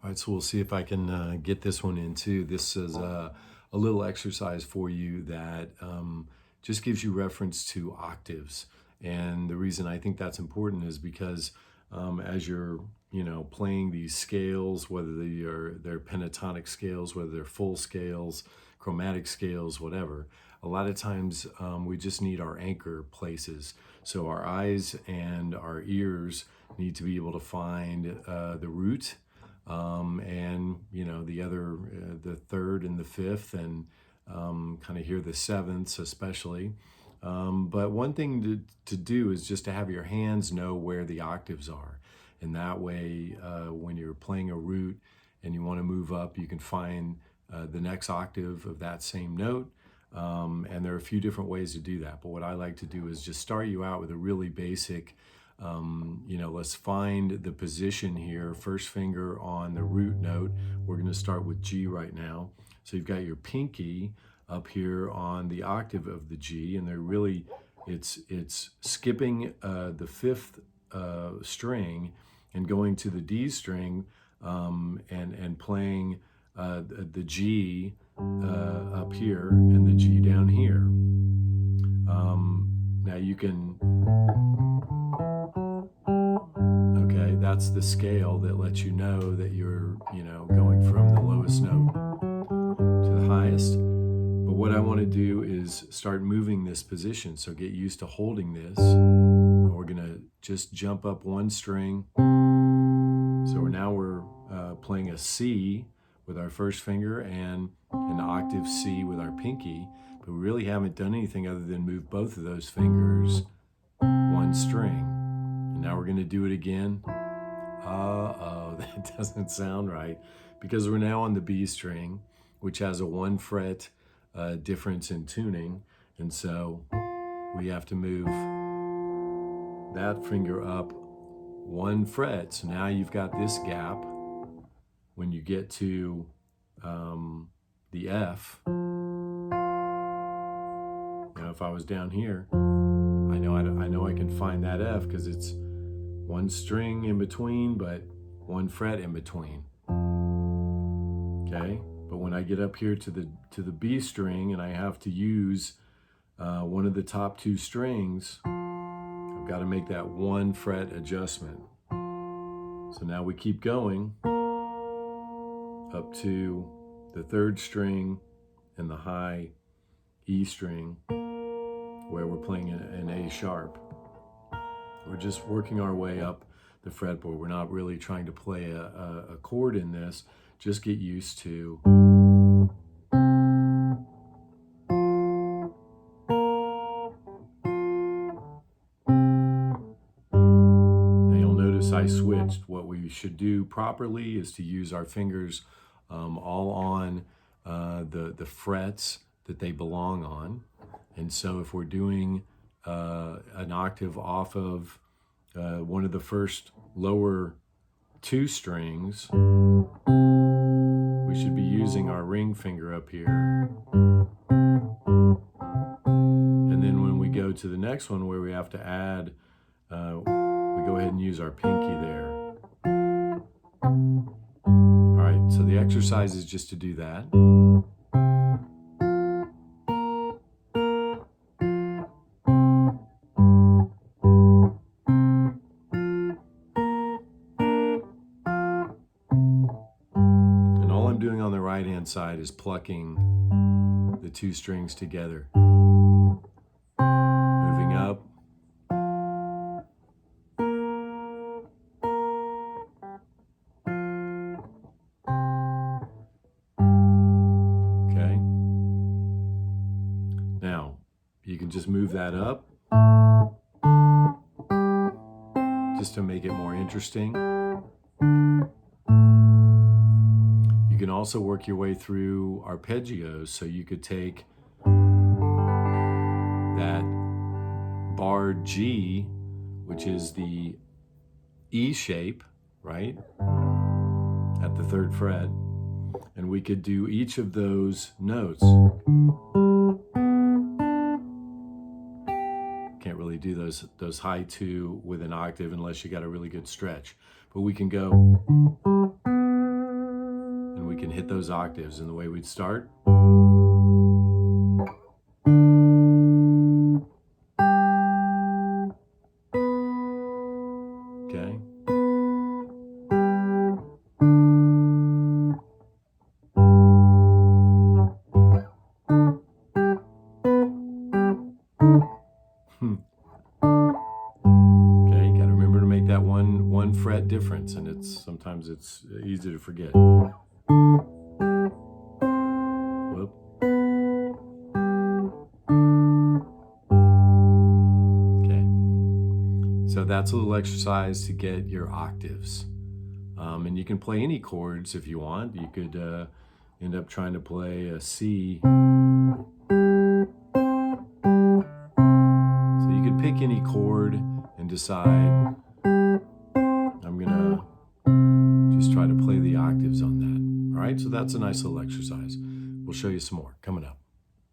All right, so we'll see if I can get this one in too. This is a little exercise for you that just gives you reference to octaves. And the reason I think that's important is because as you're, playing these scales, whether they're pentatonic scales, whether they're full scales, chromatic scales, whatever, a lot of times we just need our anchor places. So our eyes and our ears need to be able to find the root, and the third and the fifth, and kind of hear the sevenths especially. But one thing to do is just to have your hands know where the octaves are, and that way when you're playing a root and you want to move up, you can find the next octave of that same note. And there are a few different ways to do that, but what I like to do is just start you out with a really basic, let's find the position here. First finger on the root note. We're going to start with G right now. So you've got your pinky up here on the octave of the G, and they're really, it's skipping the fifth string and going to the D string, and playing the G up here and the G down here. Now you can, okay, that's the scale that lets you know that you're, going from the lowest note to the highest. But what I want to do is start moving this position. So get used to holding this. And we're going to just jump up one string. So we're playing a C with our first finger and an octave C with our pinky. But we really haven't done anything other than move both of those fingers one string. And now we're going to do it again. Uh-oh, that doesn't sound right, because we're now on the B string, which has a 1 fret difference in tuning. And so we have to move that finger up 1 fret. So now you've got this gap. When you get to the F, if I was down here, I know I can find that F because it's 1 string in between, but 1 fret in between. Okay, but when I get up here to the B string and I have to use one of the top 2 strings, I've got to make that 1 fret adjustment. So now we keep going up to the 3rd string and the high E string, where we're playing an A sharp. We're just working our way up the fretboard. We're not really trying to play a chord in this. Just get used to. Now you'll notice I switched. What we should do properly is to use our fingers all on the frets that they belong on. And so if we're doing an octave off of one of the first lower 2 strings, we should be using our ring finger up here. And then when we go to the next one where we have to add, we go ahead and use our pinky there. All right, so the exercise is just to do that. Doing on the right hand side is plucking the 2 strings together, moving up, okay. Now you can just move that up just to make it more interesting. You can also work your way through arpeggios, so you could take that bar G, which is the E shape, right, at the 3rd fret, and we could do each of those notes. Can't really do those high 2 with an octave unless you got a really good stretch, but we can go and hit those octaves. And the way we'd start. Okay. Okay, got to remember to make that one fret difference, and sometimes it's easy to forget. Whoop. Okay, so that's a little exercise to get your octaves, and you can play any chords if you want. You could end up trying to play a C. Pick any chord and decide, I'm gonna just try to play the octaves on that. All right, so that's a nice little exercise. We'll show you some more coming up.